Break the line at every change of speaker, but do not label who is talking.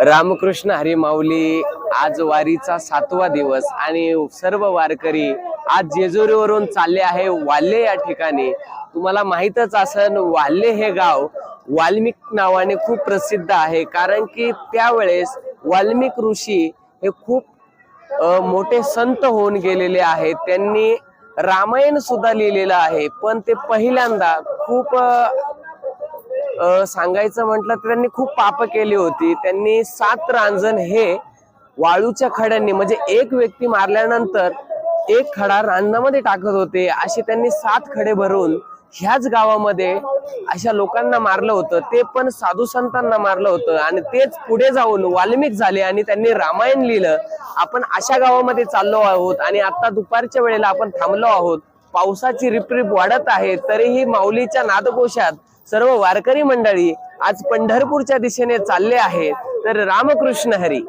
रामकृष्ण हरी माऊली। आज वारीचा 7वा दिवस आणि सर्व वारकरी आज जेजुरीवरून चालले आहे वाल्हे या ठिकाणी। तुम्हाला माहीतच असेल वाल्हे हे गाव वाल्मिक नावाने खूप प्रसिद्ध आहे, कारण की त्यावेळेस वाल्मिक ऋषी हे खूप मोठे संत होऊन गेलेले आहेत। त्यांनी रामायण सुद्धा लिहिलेलं आहे, पण ते पहिल्यांदा खूप सांगायचं म्हटलं तर त्यांनी खूप पाप केली होती। त्यांनी 7 रांजण हे वाळूच्या खड्यांनी, म्हणजे एक व्यक्ती मारल्यानंतर एक खडा रांजणामध्ये टाकत होते, असे त्यांनी 7 खडे भरून ह्याच गावामध्ये अशा लोकांना मारलं होतं। ते पण साधू संतांना मारलं होतं आणि तेच पुढे जाऊन वाल्मिक झाले आणि त्यांनी रामायण लिहिलं। आपण अशा गावामध्ये चाललो आहोत आणि आता दुपारच्या वेळेला आपण थांबलो आहोत। पावसाची रिपरिप वाढत आहे, तरीही माऊलीच्या नादघोषात सर्व वारकरी मंडळी आज पंढरपूरच्या दिशेने चालले आहेत। तर रामकृष्ण हरी।